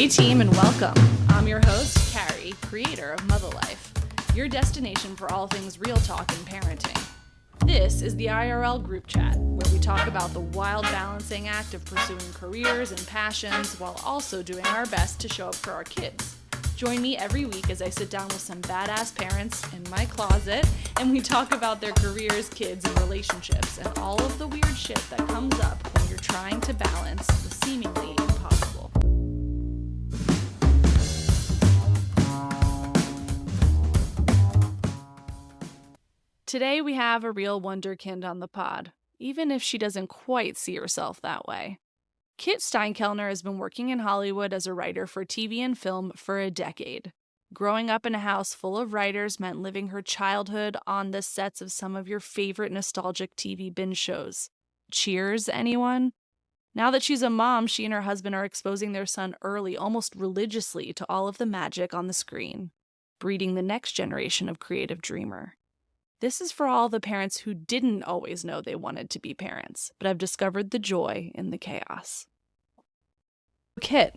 Hey team, and welcome. I'm your host, Carrie, creator of Mother Life, your destination for all things real talk and parenting. This is the IRL group chat, where we talk about the wild balancing act of pursuing careers and passions while also doing our best to show up for our kids. Join me every week as I sit down with some badass parents in my closet and we talk about their careers, kids, and relationships and all of the weird shit that comes up when you're trying to balance the seemingly impossible. Today we have a real wonderkind on the pod, even if she doesn't quite see herself that way. Kit Steinkellner has been working in Hollywood as a writer for TV and film for a decade. Growing up in a house full of writers meant living her childhood on the sets of some of your favorite nostalgic TV binge shows. Cheers, anyone? Now that she's a mom, she and her husband are exposing their son early, almost religiously, to all of the magic on the screen, breeding the next generation of creative dreamer. This is for all the parents who didn't always know they wanted to be parents, but have discovered the joy in the chaos. Kit.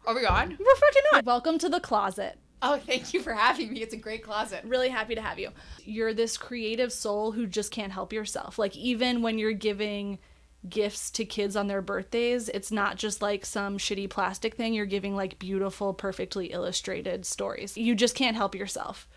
Are we on? We're fucking on. Welcome to the closet. Oh, thank you for having me. It's a great closet. Really happy to have you. You're this creative soul who just can't help yourself. Like, even when you're giving gifts to kids on their birthdays, it's not just like some shitty plastic thing. You're giving like beautiful, perfectly illustrated stories. You just can't help yourself.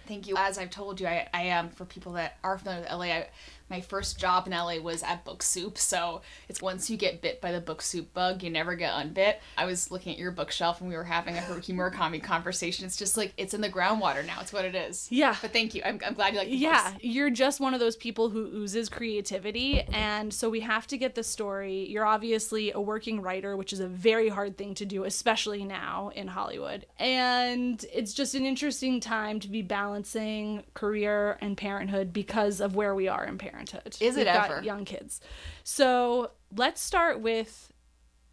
Thank you. As I've told you, I am, for people that are familiar with LA, my first job in LA was at Book Soup, so it's once you get bit by the Book Soup bug, you never get unbit. I was looking at your bookshelf and we were having a Haruki Murakami conversation. It's just like, it's in the groundwater now. It's what it is. Yeah. But thank you. I'm glad you like the Yeah, books. you're just one of those people who oozes creativity, and so we have to get the story. You're obviously a working writer, which is a very hard thing to do, especially now in Hollywood. And it's just an interesting time to be balancing career and parenthood because of where we are in parenthood. Is it We've ever? got young kids. So let's start with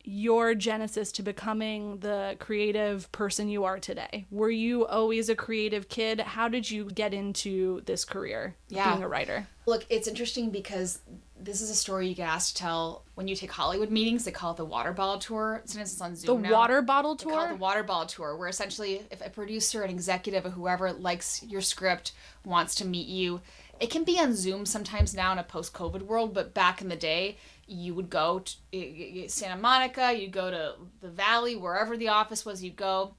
your genesis to becoming the creative person you are today. Were you always a creative kid? How did you get into this career, being a writer? Look, it's interesting because this is a story you get asked to tell when you take Hollywood meetings. They call it the water bottle tour. Sometimes it's on Zoom now. The water bottle They call it tour? the water bottle tour, where essentially if a producer, an executive, or whoever likes your script, wants to meet you, it can be on Zoom sometimes now in a post-COVID world, but back in the day, you would go to Santa Monica, you'd go to the Valley, wherever the office was, you'd go,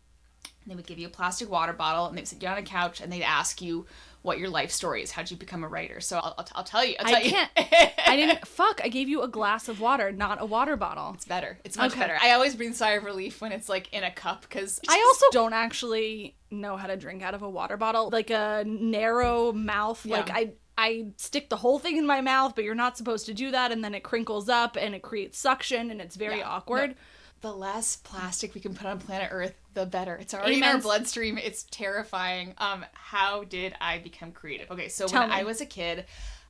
and they would give you a plastic water bottle, and they'd sit you on a couch, and they'd ask you what your life story is. How'd you become a writer? So I'll tell you. I gave you a glass of water, not a water bottle. It's better. It's much better. I always breathe a sigh of relief when it's like in a cup, because I also don't actually know how to drink out of a water bottle. Like a narrow mouth, like I stick the whole thing in my mouth, but you're not supposed to do that, and then it crinkles up and it creates suction and it's very awkward. No. The less plastic we can put on planet Earth, the better. It's already in our bloodstream. It's terrifying. How did I become creative? Okay, so when I was a kid,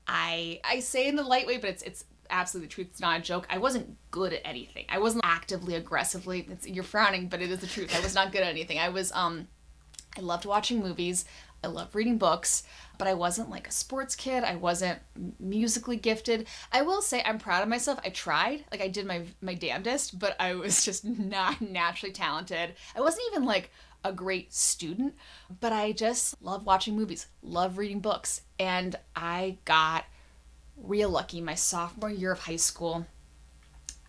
I say in the light way, but it's absolutely the truth. It's not a joke. I wasn't good at anything. I wasn't actively, aggressively. You're frowning, but it is the truth. I was not good at anything. I loved watching movies. I loved reading books, but I wasn't like a sports kid. I wasn't musically gifted. I will say I'm proud of myself. I tried. Like, I did my damnedest, but I was just not naturally talented. I wasn't even like a great student, but I just love watching movies, love reading books. And I got real lucky my sophomore year of high school.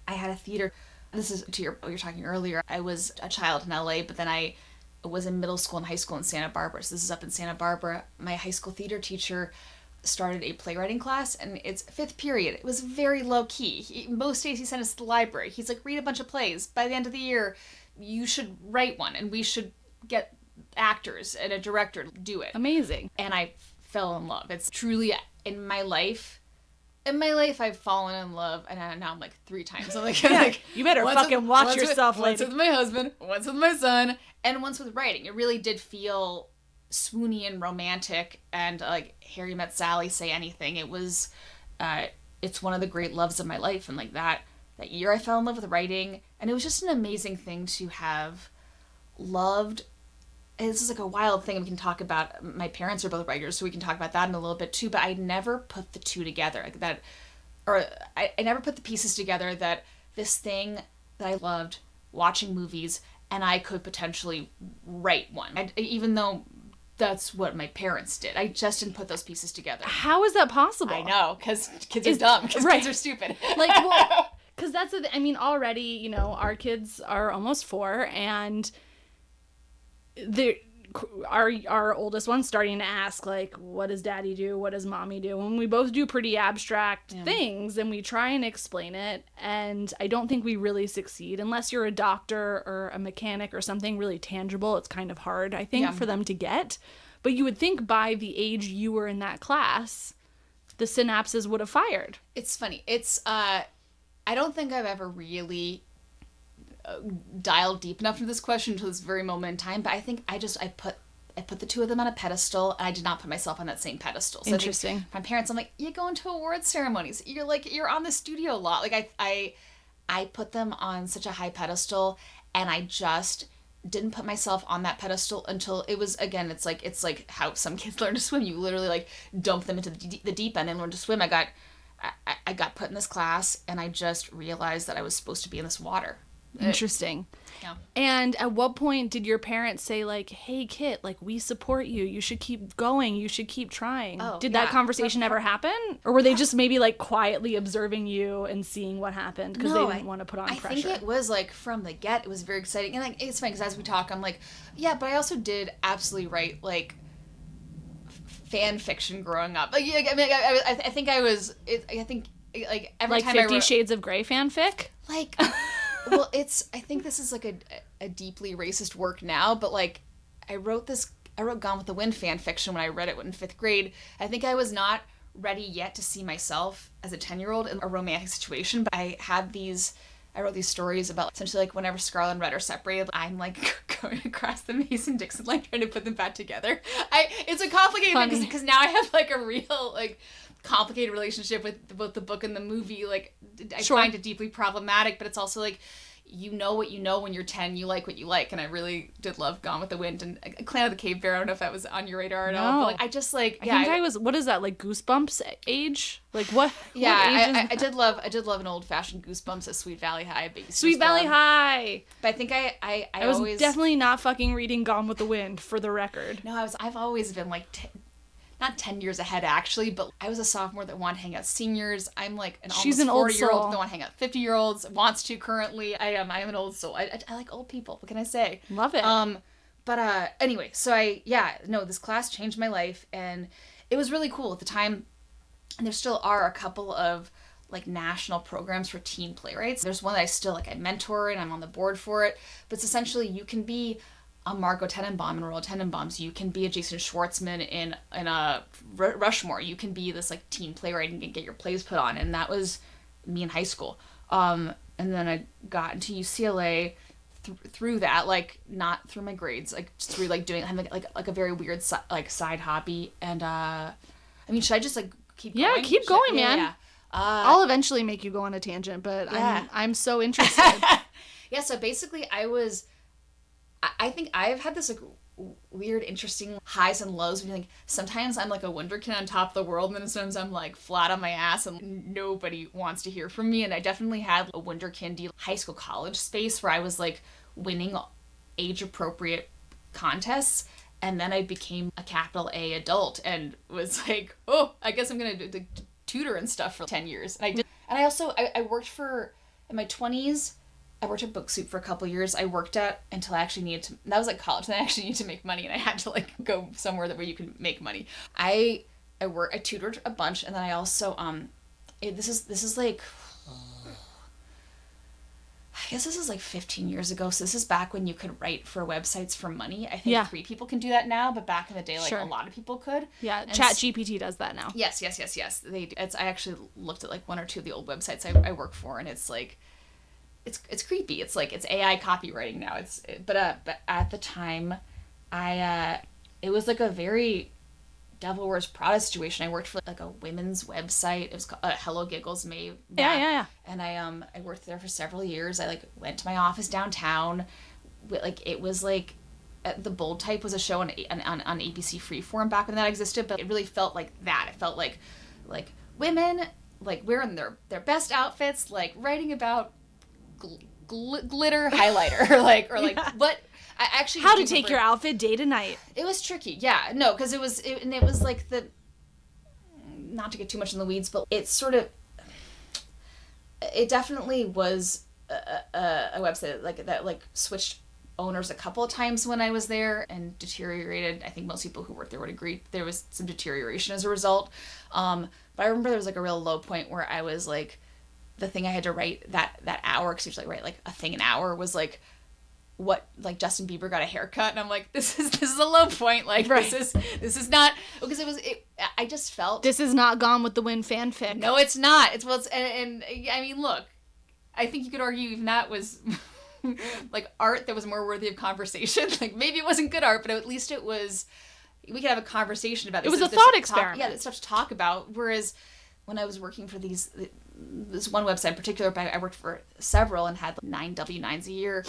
I had a theater. This is to what you were talking earlier. I was a child in LA, but then I was in middle school and high school in Santa Barbara. So this is up in Santa Barbara. My high school theater teacher started a playwriting class, and it's fifth period. It was very low key. Most days he sent us to the library. He's like, read a bunch of plays. By the end of the year, you should write one, and we should get actors and a director to do it. Amazing. And I fell in love. It's truly in my life, I've fallen in love, and now I'm like 3 times. I'm like, you better fucking watch yourself, lady. Once with my husband, once with my son, and once with writing. It really did feel swoony and romantic, and like Harry Met Sally, Say Anything. It was, it's one of the great loves of my life, and like that year I fell in love with writing, and it was just an amazing thing to have loved. And this is like a wild thing we can talk about. My parents are both writers, so we can talk about that in a little bit too, but I never put the two together. Like that, or I never put the pieces together that this thing that I loved, watching movies, and I could potentially write one. Even though that's what my parents did. I just didn't put those pieces together. How is that possible? I know, because kids are dumb. Because kids are stupid. Like, well, because that's I mean, already, you know, our kids are almost 4, and our oldest one's starting to ask, like, what does daddy do? What does mommy do? And we both do pretty abstract things, and we try and explain it. And I don't think we really succeed unless you're a doctor or a mechanic or something really tangible. It's kind of hard, I think, for them to get. But you would think by the age you were in that class, the synapses would have fired. It's funny. It's, I don't think I've ever really dialed deep enough into this question until this very moment in time, but I think I put the two of them on a pedestal, and I did not put myself on that same pedestal. So interesting. My parents, I'm like, you go into award ceremonies, you're on the studio a lot. Like I put them on such a high pedestal, and I just didn't put myself on that pedestal until it was, again, it's like how some kids learn to swim. You literally like dump them into the deep end and learn to swim. I got put in this class, and I just realized that I was supposed to be in this water. Interesting. Yeah. And at what point did your parents say, like, hey, Kit, like, we support you. You should keep going. You should keep trying. Did that conversation ever happen? Or were they just maybe, like, quietly observing you and seeing what happened because they didn't want to put on pressure? I think it was, like, from the get, it was very exciting. And, like, it's funny because as we talk, I'm like, yeah, but I also did absolutely write, like, fan fiction growing up. Like, I mean, I think I was, I think, like, every time 50 Shades of Grey fanfic? Like... Well, I think this is like a deeply racist work now, but like I wrote Gone with the Wind fan fiction when I read it in 5th grade. I think I was not ready yet to see myself as a 10-year-old in a romantic situation, but I wrote these stories about essentially like whenever Scarlet and Red are separated, I'm like going across the Mason-Dixon line trying to put them back together. It's a complicated thing because now I have like a real like complicated relationship with both the book and the movie. Like I find it deeply problematic, but it's also like, you know what you know when you're 10, you like what you like, and I really did love Gone with the Wind and Clan of the Cave Bear. I don't know if that was on your radar at all, but like I just like I think I was, what is that, like Goosebumps age? Like what? Yeah, what age I did love an old fashioned Goosebumps at Sweet Valley High. Sweet Valley High. But I think I was always definitely not fucking reading Gone with the Wind, for the record. No, I've always been like not 10 years ahead, actually, but I was a sophomore that wanted to hang out with seniors. I'm like an almost 40-year-old that want to hang out with 50-year-olds, wants to currently. I am an old soul. I like old people. What can I say? Love it. But anyway, so this class changed my life, and it was really cool at the time. And there still are a couple of like national programs for teen playwrights. There's one that I mentor, and I'm on the board for it. But it's essentially, you can be a Margot Tenenbaum in Royal Tenenbaums. You can be a Jason Schwartzman in a Rushmore. You can be this like teen playwright and get your plays put on. And that was me in high school. And then I got into UCLA through that, like not through my grades, like just through like doing like a very weird side hobby. And I mean, should I just like keep going? Yeah, keep going, man. Yeah. I'll eventually make you go on a tangent, but I'm so interested. Yeah. So basically, I think I've had this like weird, interesting highs and lows. Like sometimes I'm like a wunderkind on top of the world, and then sometimes I'm like flat on my ass and nobody wants to hear from me. And I definitely had a wunderkindy high school, college space where I was like winning age appropriate contests, and then I became a capital A adult and was like, oh, I guess I'm gonna tutor and stuff for 10 years. And I did, and I also I worked in my 20s. I worked at Book Soup for a couple years. I worked at until I actually needed to, that was like college, and I actually needed to make money, and I had to like go somewhere where you could make money. I tutored a bunch, and then I also, this is like, I guess this is like 15 years ago, so this is back when you could write for websites for money. I think 3 people can do that now, but back in the day, like a lot of people could. Yeah, ChatGPT does that now. Yes. They do. I actually looked at like 1 or 2 of the old websites I work for, and it's like, it's creepy. It's like, it's AI copywriting now. But at the time, it was like a very Devil Wears Prada situation. I worked for like a women's website. It was called Hello Giggles May. Yeah. And I worked there for several years. I like went to my office downtown. Like it was like, The Bold Type was a show on ABC Freeform back when that existed, but it really felt like that. It felt like women like wearing their best outfits, like writing about glitter highlighter, or what. I actually how to take your outfit day to night. It was tricky, yeah. No, because it was like not to get too much in the weeds, but it definitely was a website that switched owners a couple of times when I was there and deteriorated. I think most people who worked there would agree there was some deterioration as a result. But I remember there was a real low point where I was the thing I had to write that hour, because usually write a thing an hour, was what Justin Bieber got a haircut, and I'm this is a low point, right. this is not, because I just felt this is not Gone with the Wind fanfic. No, it's not. And I mean, look, I think you could argue even that was art that was more worthy of conversation. Maybe it wasn't good art, but at least it was, we could have a conversation about it. It was a thought experiment. Yeah, there's stuff to talk about. Whereas when I was working for this one website in particular, but I worked for several and had 9 W-9s a year,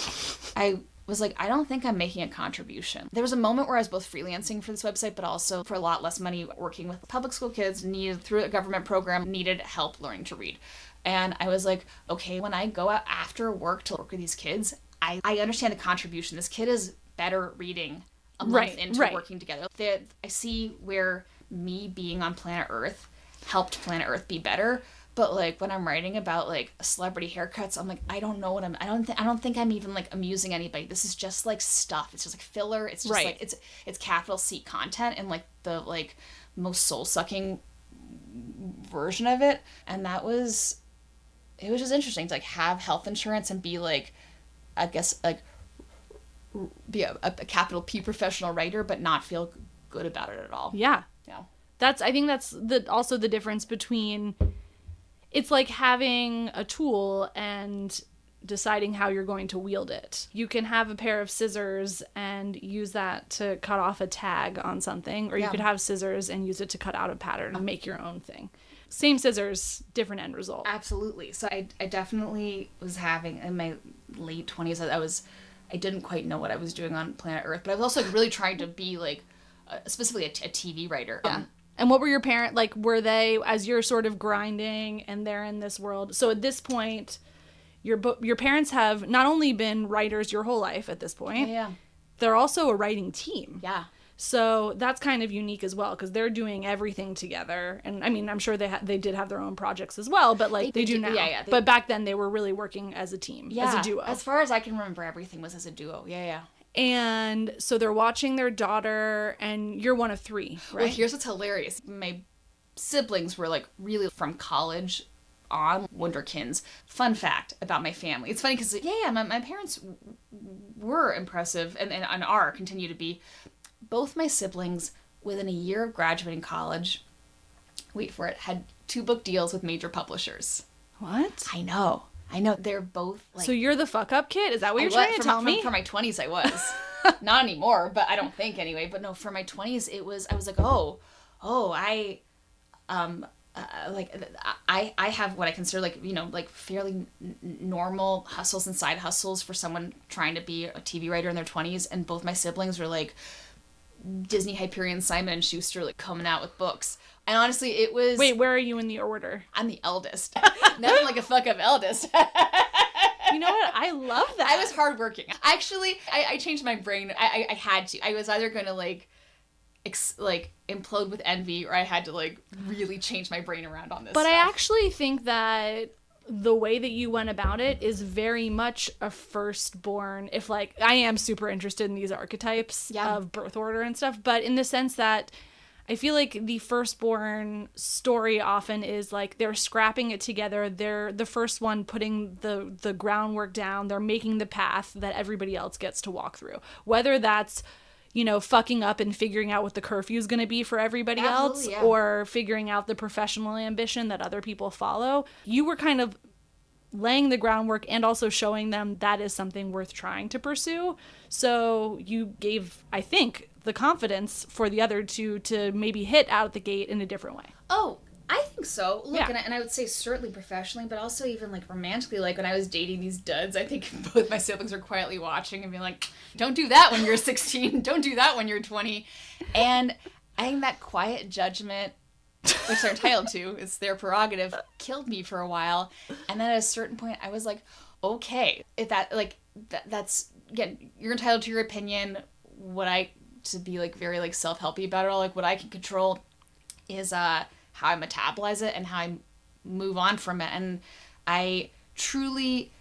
I was I don't think I'm making a contribution. There was a moment where I was both freelancing for this website, but also for a lot less money, working with public school kids, through a government program, needed help learning to read. And I was okay, when I go out after work to work with these kids, I understand the contribution. This kid is better reading a month into working together. I see where me being on planet Earth helped planet Earth be better. But when I'm writing about celebrity haircuts, I'm I don't know what I don't think I'm even amusing anybody. This is just stuff. It's just filler. It's just it's capital C content and the most soul sucking version of it. And it was just interesting to have health insurance and be I guess be a capital P professional writer, but not feel good about it at all. Yeah. I think that's also the difference between, it's having a tool and deciding how you're going to wield it. You can have a pair of scissors and use that to cut off a tag on something, or you could have scissors and use it to cut out a pattern and make your own thing. Same scissors, different end result. Absolutely. So I definitely was having, in my late 20s, I didn't quite know what I was doing on planet Earth, but I was also really trying to be specifically a TV writer. Yeah. And what were your parents, were they, as you're sort of grinding and they're in this world? So at this point, your parents have not only been writers your whole life at this point, yeah. They're also a writing team. Yeah. So that's kind of unique as well, because they're doing everything together. And I mean, I'm sure they did have their own projects as well, but they do now. Yeah, but back then they were really working as a team, as a duo. As far as I can remember, everything was as a duo. Yeah. And so they're watching their daughter, and you're one of 3, right? Well, here's what's hilarious. My siblings were really from college on wonderkins. Fun fact about my family. It's funny because, my parents were impressive and continue to be. Both my siblings, within a year of graduating college, wait for it, had 2 book deals with major publishers. What? I know. They're both So you're the fuck up kid? Is that what you're trying to tell me? For my 20s, I was. Not anymore, but I don't think anyway. But no, for my 20s, I was I have what I consider fairly normal hustles and side hustles for someone trying to be a TV writer in their 20s, and both my siblings were Disney Hyperion, Simon and Schuster, coming out with books. And honestly, it was... Wait, where are you in the order? I'm the eldest. Nothing like a fuck up eldest. You know what? I love that. I was hardworking. Actually, I changed my brain. I had to. I was either going to implode with envy, or I had to really change my brain around on this But stuff. I actually think that the way that you went about it is very much a firstborn, if I am super interested in these archetypes of birth order and stuff, but in the sense that I feel the firstborn story often is they're scrapping it together. They're the first one putting the groundwork down. They're making the path that everybody else gets to walk through. Whether that's, fucking up and figuring out what the curfew is going to be for everybody else, or figuring out the professional ambition that other people follow. You were kind of laying the groundwork and also showing them that is something worth trying to pursue. So you gave, I think, the confidence for the other two to maybe hit out the gate in a different way. Oh, I think so. Look, and I would say certainly professionally, but also even romantically. When I was dating these duds, I think both my siblings were quietly watching and being don't do that when you're 16. Don't do that when you're 20. And I think that quiet judgment, which they're entitled to, it's their prerogative, killed me for a while. And then at a certain point, I was okay, if that, like, that's, again, you're entitled to your opinion. What I, to be, like, very, like, self-helpy about it all, like, what I can control is how I metabolize it and how I move on from it. And I truly,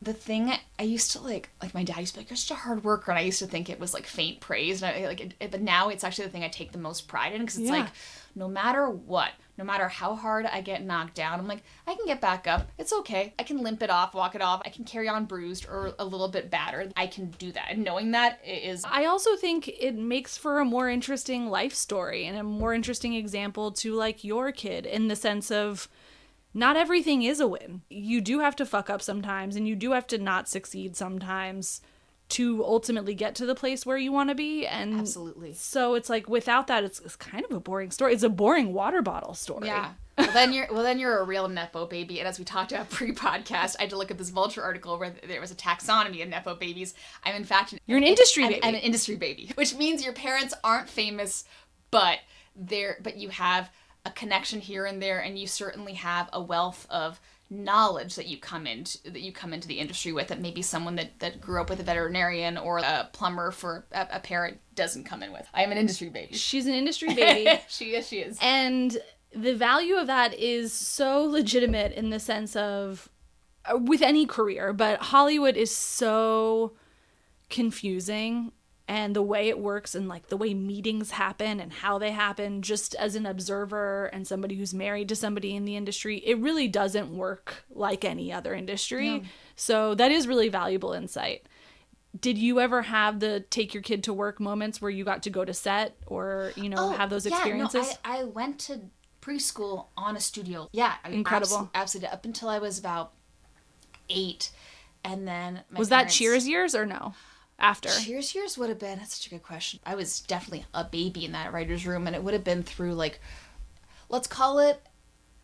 the thing I used to, like my dad used to be like, you're such a hard worker, and I used to think it was, like, faint praise, and I, like, but now it's actually the thing I take the most pride in, because it's like, no matter what, no matter how hard I get knocked down, I'm like, I can get back up. It's okay. I can limp it off, walk it off. I can carry on bruised or a little bit battered. I can do that. And knowing that is... I also think it makes for a more interesting life story and a more interesting example to, like, your kid, in the sense of not everything is a win. You do have to fuck up sometimes, and you do have to not succeed sometimes to ultimately get to the place where you want to be. And absolutely. So it's like, without that, it's kind of a boring story. It's a boring water bottle story. Yeah. Then you're a real nepo baby. And as we talked about pre-podcast, I had to look at this Vulture article where there was a taxonomy of nepo babies. I'm in fact you're an industry baby. I'm an industry baby, which means your parents aren't famous, but you have a connection here and there, and you certainly have a wealth of knowledge that you come into the industry with, that maybe someone that grew up with a veterinarian or a plumber for a parent doesn't come in with. I am an industry baby. She's an industry baby. She is. And the value of that is so legitimate in the sense of, with any career, but Hollywood is so confusing, and the way it works, and, like, the way meetings happen and how they happen, just as an observer and somebody who's married to somebody in the industry, it really doesn't work like any other industry. No. So that is really valuable insight. Did you ever have the take your kid to work moments where you got to go to set or, have those experiences? No, I went to preschool on a studio. Yeah. Incredible. Absolutely. Up until I was about 8. And then was that Cheers years or no? After? Cheers years would have been, that's such a good question. I was definitely a baby in that writer's room, and it would have been through, like, let's call it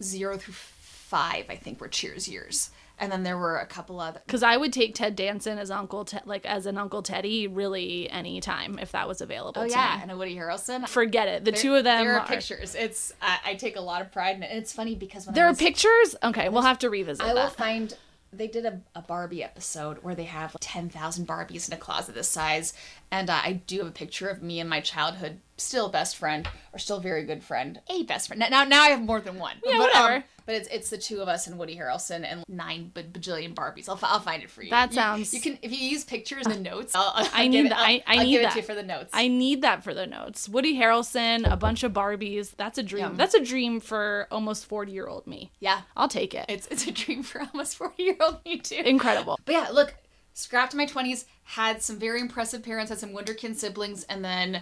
0 through 5, I think, were Cheers years. And then there were a couple other... Because I would take Ted Danson as as an Uncle Teddy really any time if that was available to me. And a Woody Harrelson. Forget it. The two of them there are pictures. It's I take a lot of pride in it. And it's funny because when there are pictures? Okay, we'll have to revisit that. I will find... They did a Barbie episode where they have 10,000 Barbies in a closet this size. And I do have a picture of me and my childhood still best friend, or still very good friend. A best friend. Now I have more than one. Yeah, whatever. But it's the two of us and Woody Harrelson and 9 bajillion Barbies. I'll find it for you. That sounds... You can, if you use pictures in the notes, I'll need give that. I need give that it to you for the notes. I need that for the notes. Woody Harrelson, a bunch of Barbies. That's a dream. Yeah. That's a dream for almost 40-year-old me. Yeah. I'll take it. It's a dream for almost 40-year-old me too. Incredible. But yeah, look, scrapped my 20s, had some very impressive parents, had some wonderkin siblings, and then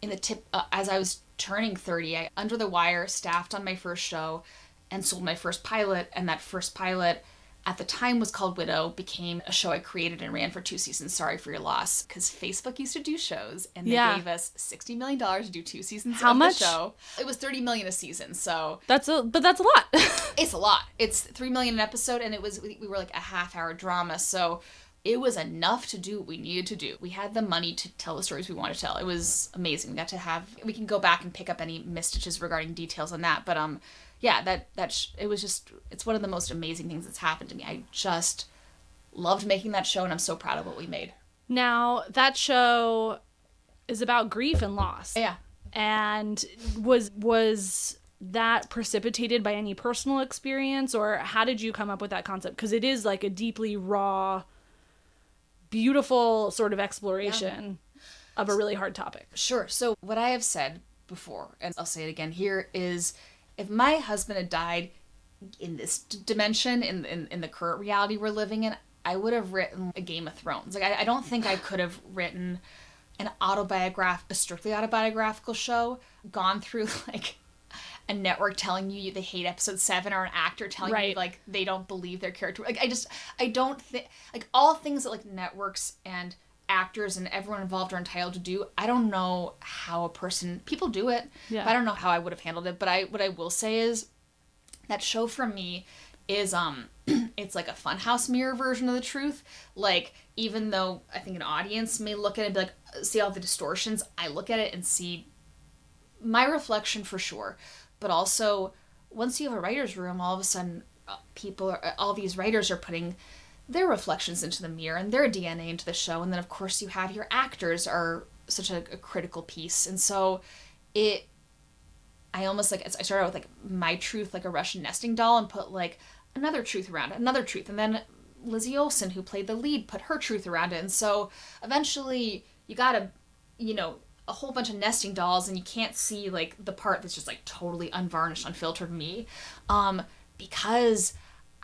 in the tip, as I was turning 30, I Under the Wire staffed on my first show and sold my first pilot, and that first pilot at the time was called Widow, became a show I created and ran for 2 seasons. Sorry for your loss, because Facebook used to do shows, and they gave us $60 million to do 2 seasons of the show. It was $30 million a season, so that's a lot. It's a lot. It's $3 million an episode, and we were like a half-hour drama, so it was enough to do what we needed to do. We had the money to tell the stories we wanted to tell. It was amazing. We can go back and pick up any misstitches regarding details on that, but yeah, it was just, it's one of the most amazing things that's happened to me. I just loved making that show, and I'm so proud of what we made. Now, that show is about grief and loss. Yeah. And was that precipitated by any personal experience, or how did you come up with that concept? Because it is like a deeply raw, beautiful sort of exploration of a really hard topic. Sure. So what I have said before, and I'll say it again here, is if my husband had died in this dimension, in the current reality we're living in, I would have written a Game of Thrones. Like, I don't think I could have written a strictly autobiographical show, gone through, like, a network telling you they hate episode 7, or an actor telling you, like, they don't believe their character. Like, I don't think, like, all things that, like, networks and actors and everyone involved are entitled to do. I don't know how people do it. Yeah. But I don't know how I would have handled it. But what I will say is that show for me is, it's like a funhouse mirror version of the truth. Like, even though I think an audience may look at it and be like, see all the distortions, I look at it and see my reflection for sure. But also, once you have a writer's room, all of a sudden all these writers are putting their reflections into the mirror and their DNA into the show. And then, of course, you have your actors are such a critical piece. And so I almost I started out with my truth, like a Russian nesting doll, and put another truth around it, another truth. And then Lizzie Olsen, who played the lead, put her truth around it. And so eventually you got a whole bunch of nesting dolls, and you can't see the part that's just totally unvarnished, unfiltered me, because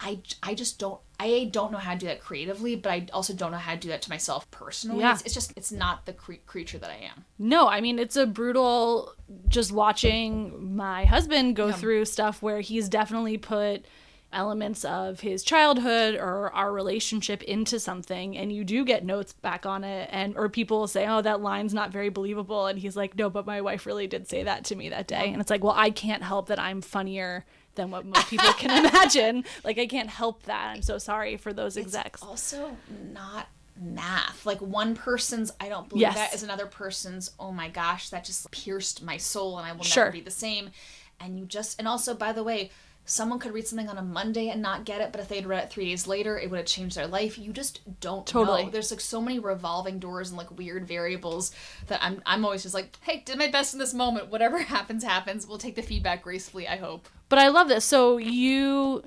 I just don't know how to do that creatively, but I also don't know how to do that to myself personally. Yeah. It's not the creature that I am. No, I mean, it's a brutal, just watching my husband go through stuff where he's definitely put elements of his childhood or our relationship into something, and you do get notes back on it, or people will say, oh, that line's not very believable, and he's like, no, but my wife really did say that to me that day. And it's well, I can't help that I'm funnier than what most people can imagine. I can't help that. I'm so sorry for those execs. It's also not math. One person's I don't believe that is another person's oh my gosh, that just pierced my soul and I will never be the same. And also, by the way, someone could read something on a Monday and not get it, but if they'd read it 3 days later, it would have changed their life. You just don't know. There's so many revolving doors and weird variables that I'm always just hey, did my best in this moment. Whatever happens. We'll take the feedback gracefully, I hope. But I love this. So you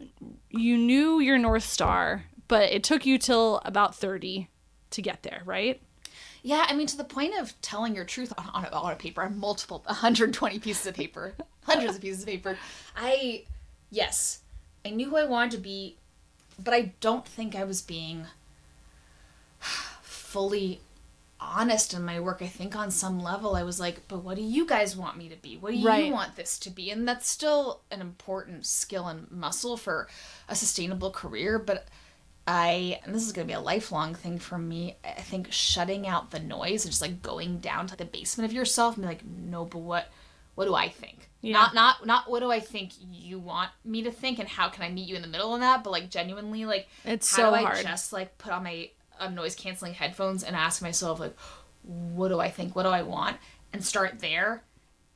knew your North Star, but it took you till about 30 to get there, right? Yeah, I mean, to the point of telling your truth on a paper, on 120 pieces of paper, hundreds of pieces of paper. Yes, I knew who I wanted to be, but I don't think I was being fully honest in my work. I think on some level I was but what do you guys want me to be? What do you want this to be? And that's still an important skill and muscle for a sustainable career, but and this is going to be a lifelong thing for me, I think shutting out the noise and just going down to the basement of yourself and be no, but what do I think? Yeah. Not what do I think you want me to think and how can I meet you in the middle of that, but genuinely it's how so do I hard. just put on my noise canceling headphones and ask myself what do I think, what do I want, and start there.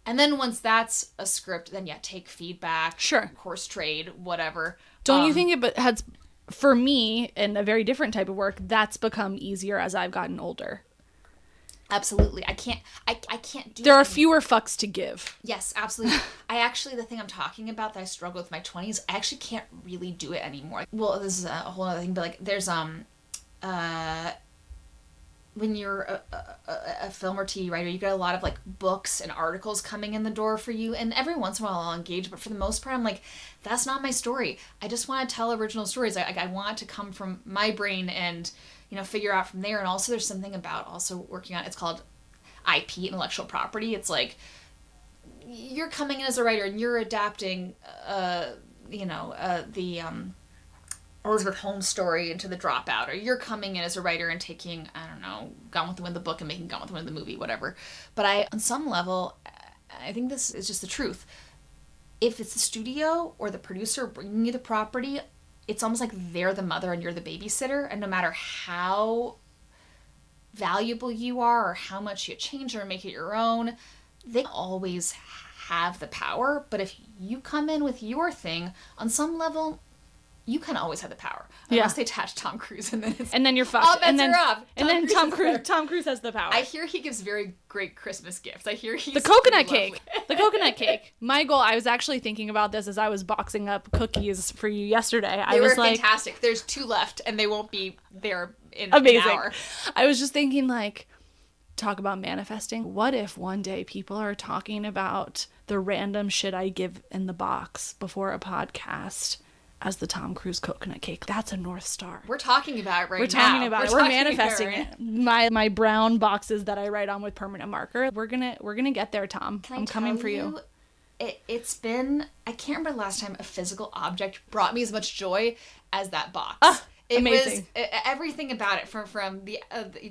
And then once that's a script, then take feedback, course trade, whatever. Don't you think it has, for me, in a very different type of work, that's become easier as I've gotten older? Absolutely. I can't do there are fewer fucks to give. Yes, absolutely. The thing I'm talking about that I struggled with in my 20s, I actually can't really do it anymore. Well, this is a whole other thing, but there's when you're a film or TV writer, you get a lot of books and articles coming in the door for you, and every once in a while I'll engage, but for the most part I'm that's not my story. I just want to tell original stories. I want it to come from my brain and figure out from there. And also there's something about also working on, it's called IP, intellectual property. It's you're coming in as a writer and you're adapting the Elizabeth Holmes story into The Dropout, or you're coming in as a writer and taking, I don't know, Gone with the Wind the book and making Gone with the Wind the movie, whatever. But on some level, I think this is just the truth. If it's the studio or the producer bringing you the property, it's almost they're the mother and you're the babysitter, and no matter how valuable you are or how much you change or make it your own, they always have the power. But if you come in with your thing, on some level, you kind of always have the power. Unless they attach Tom Cruise and then you're fucked. All bets are off. Tom Cruise has the power. I hear he gives very great Christmas gifts. I hear he's the coconut cake. The coconut cake. My goal, I was actually thinking about this as I was boxing up cookies for you yesterday. They were fantastic. There's 2 left and they won't be there in amazing. An hour. I was just thinking talk about manifesting. What if one day people are talking about the random shit I give in the box before a podcast as the Tom Cruise coconut cake? That's a North Star. We're talking about it right now. We're talking about it. We're manifesting it. My brown boxes that I write on with permanent marker. We're gonna get there, Tom. I'm coming for you. It's been, I can't remember the last time a physical object brought me as much joy as that box. It amazing. Was everything about it, from the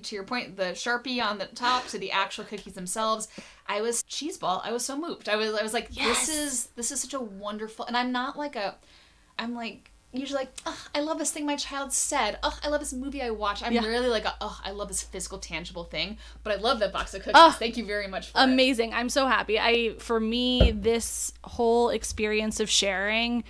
to your point, the Sharpie on the top to the actual cookies themselves. I was cheeseball. I was so moved. I was like, yes. This is such a wonderful, and I'm not I'm usually I love this thing my child said. I love this movie I watched. I'm really I love this physical, tangible thing. But I love that box of cookies. Thank you very much for amazing. I'm so happy. For me, this whole experience of sharing,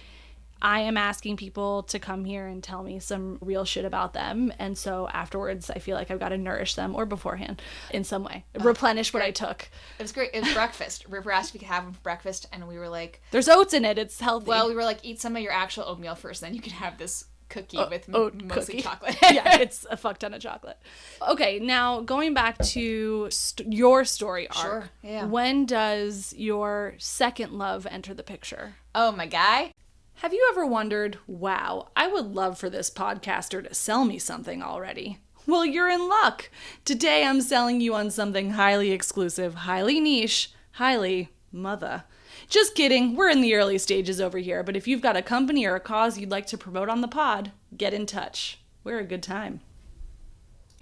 I am asking people to come here and tell me some real shit about them. And so afterwards, I feel like I've got to nourish them, or beforehand in some way, replenish what I took. It was great. It was breakfast. River asked if we could have them for breakfast, and we were like, there's oats in it. It's healthy. Well, we were like, eat some of your actual oatmeal first, then you can have this cookie with mostly cookie. Chocolate. Yeah, it's a fuck ton of chocolate. Okay, now going back to your story arc. Sure, yeah. When does your second love enter the picture? Oh, my guy? Have you ever wondered, wow, I would love for this podcaster to sell me something already? Well, you're in luck. Today I'm selling you on something highly exclusive, highly niche, highly Mutha. Just kidding, we're in the early stages over here, but if you've got a company or a cause you'd like to promote on the pod, get in touch. We're a good time.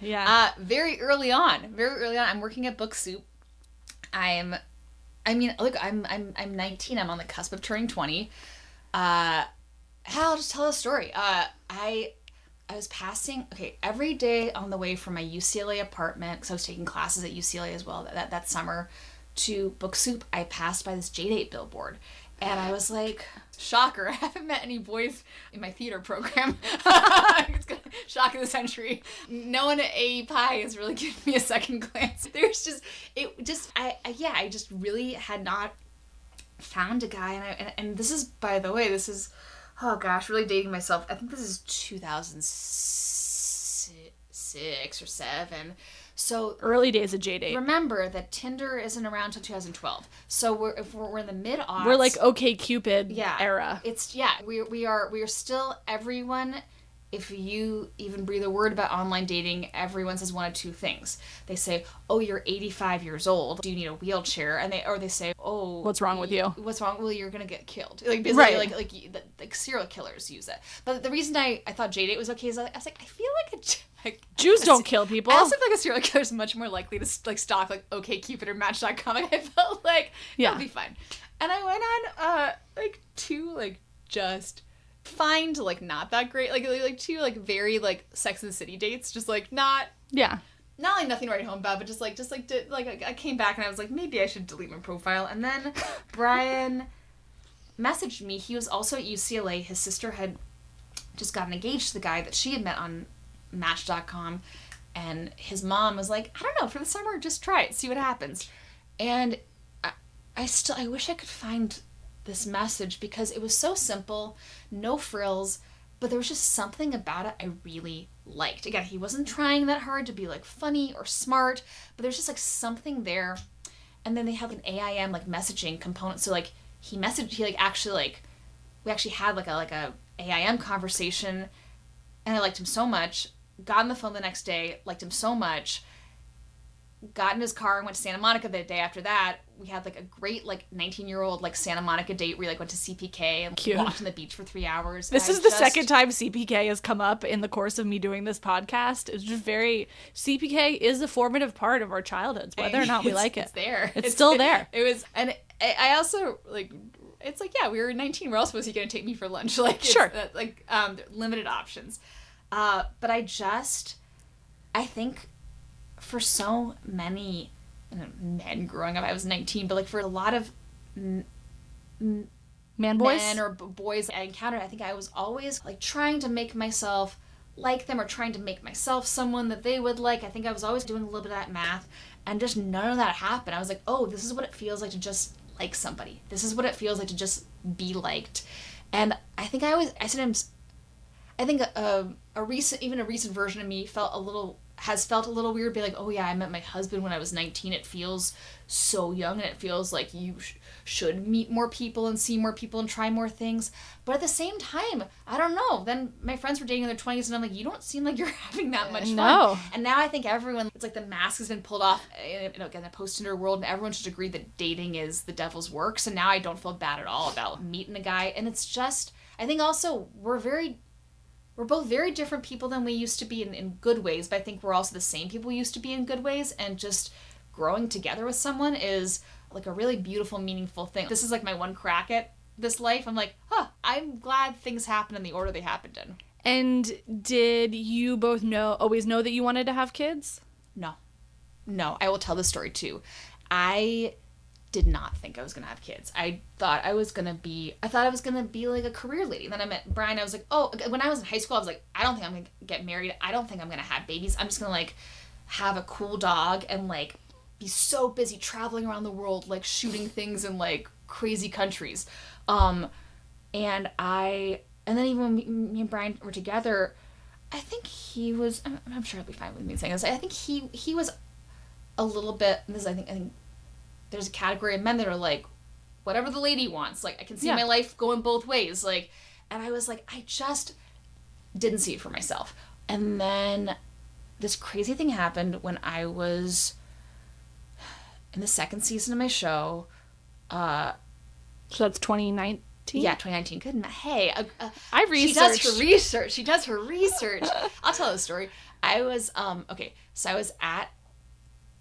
Yeah. Very early on, I'm working at Book Soup. I'm 19, I'm on the cusp of turning 20. I'll just tell a story. I was passing, every day on the way from my UCLA apartment, because I was taking classes at UCLA as well that summer, to Book Soup, I passed by this J-Date billboard. And I was like, shocker, I haven't met any boys in my theater program. It's gonna shock of the century. No one at AEPI has really given me a second glance. I just really had not found a guy. And this is, by the way, oh gosh, really dating myself. I think this is 2006 or 7. So early days of J-Date. Remember that Tinder isn't around until 2012. So we're in the mid-aughts. We're like OkCupid era. We are still everyone. If you even breathe a word about online dating, everyone says one of two things. They say, "Oh, you're 85 years old. Do you need a wheelchair?" And they say, "Oh, what's wrong with you? What's wrong? Well, you're gonna get killed." Like basically, right. like serial killers use it. But the reason I thought J-Date was okay is I was like, I feel like Jews don't kill people. I also feel like a serial killer is much more likely to stalk OkCupid or Match.com. Like, I felt like that'll be fine. And I went on two just fine to not that great, two very Sex and the City dates, just not nothing to write home about, but I came back and I was like, maybe I should delete my profile. And then Brian messaged me. He was also at UCLA. His sister had just gotten engaged to the guy that she had met on Match.com, and his mom was like, I don't know, for the summer, just try it, see what happens. And I wish I could find this message, because it was so simple, no frills, but there was just something about it I really liked. Again, he wasn't trying that hard to be funny or smart, but there's just something there. And then they have an AIM messaging component, so we actually had a AIM conversation, and I liked him so much. Got on the phone the next day, liked him so much, got in his car and went to Santa Monica the day after that. We had a great 19-year-old Santa Monica date where we went to CPK and walked on the beach for 3 hours. This is the second time CPK has come up in the course of me doing this podcast. It's just CPK is a formative part of our childhoods, whether or not we like it. It's there. It's still there. It was, and I also it's we were 19. Where else was he going to take me for lunch? Sure. Limited options. But I think for so many men growing up, I was 19, but for a lot of boys men or boys I encountered, I think I was always trying to make myself like them, or trying to make myself someone that they would like. I think I was always doing a little bit of that math, and just none of that happened. I was like, oh, this is what it feels like to just like somebody. This is what it feels like to just be liked. And I think a recent version of me has felt a little weird, be oh yeah, I met my husband when I was 19. It feels so young, and it feels like you should meet more people and see more people and try more things. But at the same time, I don't know. Then my friends were dating in their 20s, and I'm like, you don't seem like you're having that much fun. No. And now I think everyone, it's the mask has been pulled off in the post-Tinder world, and everyone should agree that dating is the devil's work. So now I don't feel bad at all about meeting a guy. And it's just, I think also we're both very different people than we used to be in good ways, but I think we're also the same people we used to be in good ways, and just growing together with someone is a really beautiful, meaningful thing. This is my one crack at this life. I'm I'm glad things happened in the order they happened in. And did you both always know that you wanted to have kids? No, I will tell this story too. I did not think I was gonna have kids. I thought I was gonna be like a career lady. Then I met Brian. I was like, oh, when I was in high school, I was like, I don't think I'm gonna get married. I don't think I'm gonna have babies. I'm just gonna like have a cool dog and like be so busy traveling around the world, like shooting things in like crazy countries. And then even when me and Brian were together, I think he was, I'm sure he'll be fine with me saying this. I think he was a little bit, I think there's a category of men that are like, whatever the lady wants. Like, I can see my life going both ways. Like, and I was like, I just didn't see it for myself. And then this crazy thing happened when I was in the second season of my show. So that's 2019? Yeah, 2019. Good. Hey, I researched. She does her research. I'll tell the story. I was, so I was at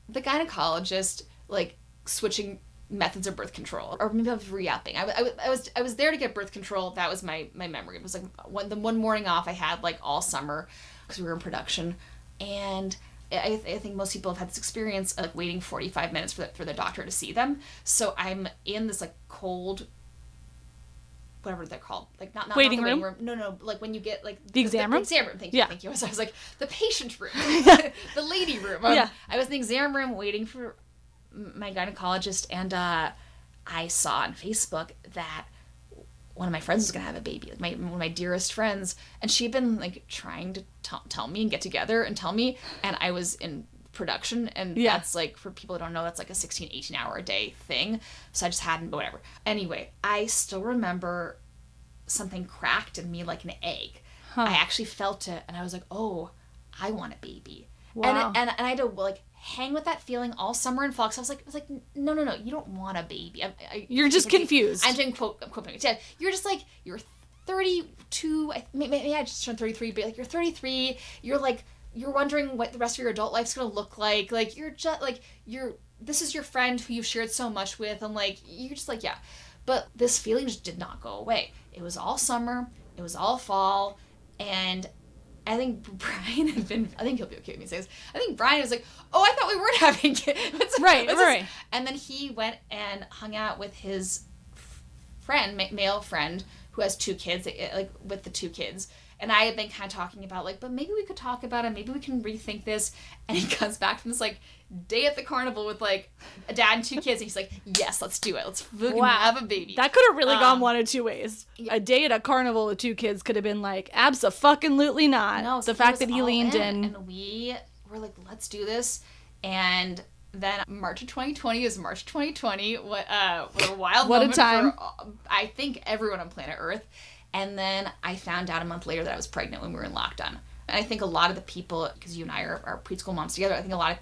the gynecologist, like, switching methods of birth control, or maybe I was re-upping. I was there to get birth control. That was my memory. It was like the one morning off I had like all summer because we were in production, and I think most people have had this experience of like, waiting 45 minutes for the doctor to see them. So I'm in this like cold, whatever they're called, like not waiting the room. No, like when you get like the exam room. The exam room. Thank you. So I was like the patient room, the lady room. Yeah. I was in the exam room waiting for my gynecologist, and I saw on Facebook that one of my friends was gonna have a baby, like one of my dearest friends, and she'd been like trying to tell me and get together and tell me, and I was in production, and that's like, for people who don't know, that's like a 16-18 hour a day thing, so I just hadn't, but whatever. Anyway, I still remember something cracked in me like an egg. I actually felt it, and I was like, oh, I want a baby. Wow. And I had to like hang with that feeling all summer and fall. I was like, no, you don't want a baby. You're just confused. I'm doing quote. Yeah, you're just like, you're 32. Maybe I just turned 33, but like you're 33. You're like, you're wondering what the rest of your adult life's gonna look like. Like you're just like this is your friend who you've shared so much with, and like you're just like, yeah. But this feeling just did not go away. It was all summer. It was all fall, and I think Brian had been, I think he'll be okay with me saying this. I think Brian was like, oh, I thought we weren't having kids. Right. And then he went and hung out with his friend, male friend, who has 2 kids, like with the 2 kids. And I had been kind of talking about like, but maybe we could talk about it. Maybe we can rethink this. And he comes back from this like day at the carnival with like a dad and 2 kids. And he's like, yes, let's do it. Let's have a baby. That could have really gone one of 2 ways. Yeah. A day at a carnival with 2 kids could have been like, abso-fucking-lutely not. No, the fact that he leaned in. And we were like, let's do this. And then March of 2020 is March 2020. What a wild what moment a time. For, I think, everyone on planet Earth. And then I found out a month later that I was pregnant when we were in lockdown. And I think a lot of the people, because you and I are preschool moms together, I think a lot of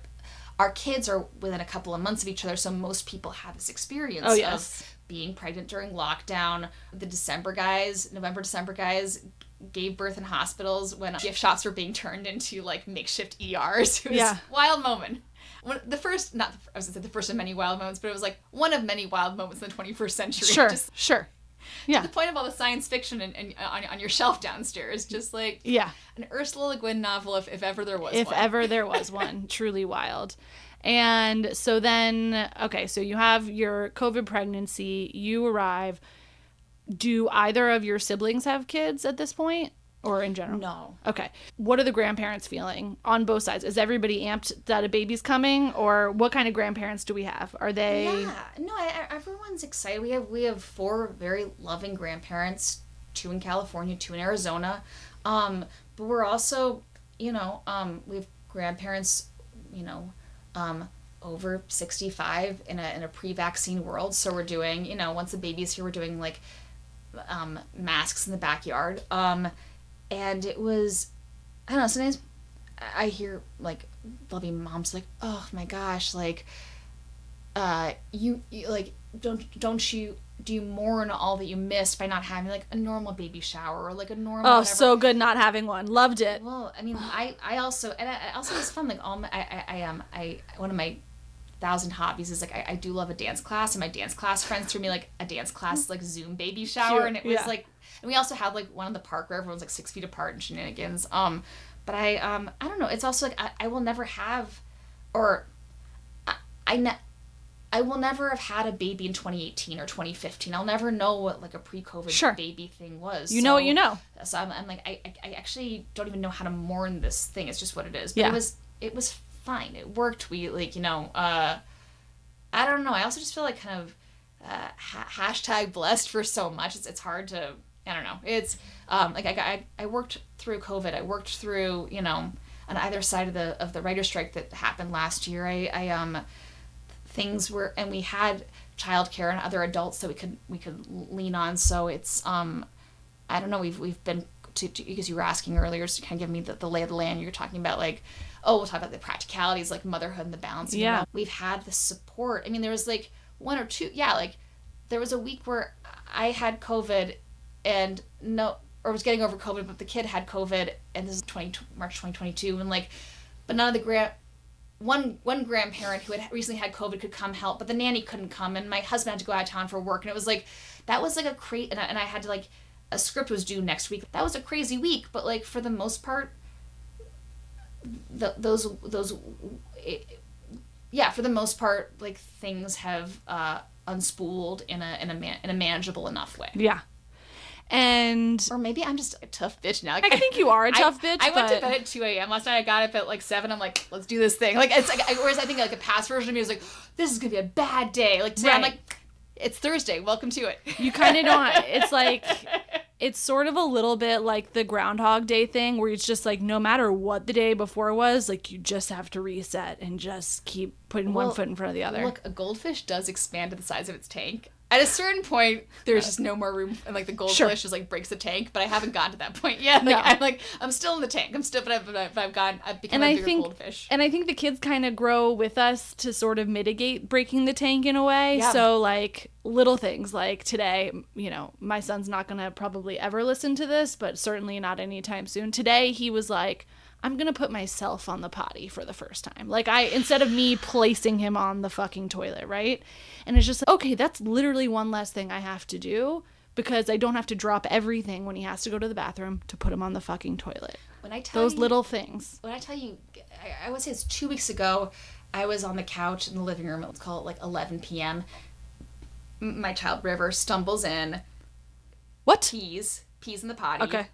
our kids are within a couple of months of each other, so most people have this experience of being pregnant during lockdown. The November, December guys gave birth in hospitals when gift shops were being turned into like makeshift ERs. It was a wild moment. The first of many wild moments, but it was like one of many wild moments in the 21st century. Sure. Yeah. To the point of all the science fiction and on your shelf downstairs, just like an Ursula Le Guin novel, if ever there was one. If ever there was one. Truly wild. And so then, okay, so you have your COVID pregnancy, you arrive. Do either of your siblings have kids at this point? Or in general? No. Okay. What are the grandparents feeling on both sides? Is everybody amped that a baby's coming? Or what kind of grandparents do we have? Are they... Yeah. No, everyone's excited. We have 4 very loving grandparents, 2 in California, 2 in Arizona. But we're also, we have grandparents, over 65 in a pre-vaccine world. So we're doing, once the baby's here, we're doing like masks in the backyard. And it was, I don't know, sometimes I hear, like, loving moms like, oh, my gosh, like, you like, do you mourn all that you missed by not having, like, a normal baby shower or, like, a normal whatever. So good not having one. Loved it. Well, I mean, I also was fun, like, one of my 1,000 hobbies is, like, I do love a dance class, and my dance class friends threw me, like, a dance class, like, Zoom baby shower, cute. And it was, like, and we also had like one in the park where everyone's like 6 feet apart and shenanigans. But I don't know. It's also like I will never have, or I I will never have had a baby in 2018 or 2015. I'll never know what like a pre-COVID baby thing was. You know what you know. So I'm like, I actually don't even know how to mourn this thing. It's just what it is. But it was fine. It worked. We like, I don't know. I also just feel like kind of hashtag blessed for so much. It's hard to, I don't know. It's like I worked through COVID. I worked through, on either side of the writer's strike that happened last year. Things were, and we had childcare and other adults that we could lean on. So it's I don't know. We've been to because you were asking earlier to kind of give me the lay of the land. You're talking about like, oh, we'll talk about the practicalities like motherhood and the balance. Yeah, we've had the support. I mean, there was like one or two. Yeah, like there was a week where I had COVID and was getting over COVID, but the kid had COVID, and this is March 2022, and like, but none of the one grandparent who had recently had COVID could come help, but the nanny couldn't come, and my husband had to go out of town for work, and it was like, that was like a crazy, and I had to like, a script was due next week. That was a crazy week, but like for the most part, for the most part, like things have unspooled in a manageable enough way. Yeah. And or maybe I'm just a tough bitch now. Like, I think you are a tough bitch. I went to bed at 2 a.m. last night. I got up at like 7. I'm like, let's do this thing. Like it's like, whereas I think like a past version of me was like, this is gonna be a bad day. Like today, I'm like, it's Thursday. Welcome to it. You kind of don't. It's like, it's sort of a little bit like the Groundhog Day thing, where it's just like, no matter what the day before was, like you just have to reset and just keep putting one foot in front of the other. Look, a goldfish does expand to the size of its tank. At a certain point, there's just no more room, and like the goldfish just like breaks the tank. But I haven't gotten to that point yet. Like I'm still in the tank. I've become a bigger goldfish. And I think the kids kind of grow with us to sort of mitigate breaking the tank in a way. Yeah. So like little things like today, my son's not gonna probably ever listen to this, but certainly not anytime soon. Today he was like, I'm going to put myself on the potty for the first time. Like instead of me placing him on the fucking toilet, right? And it's just like, okay, that's literally one less thing I have to do, because I don't have to drop everything when he has to go to the bathroom to put him on the fucking toilet. Those little things. When I tell you, I would say it's 2 weeks ago, I was on the couch in the living room. Let's call it like 11 p.m. My child, River, stumbles in. What? Pees in the potty. Okay.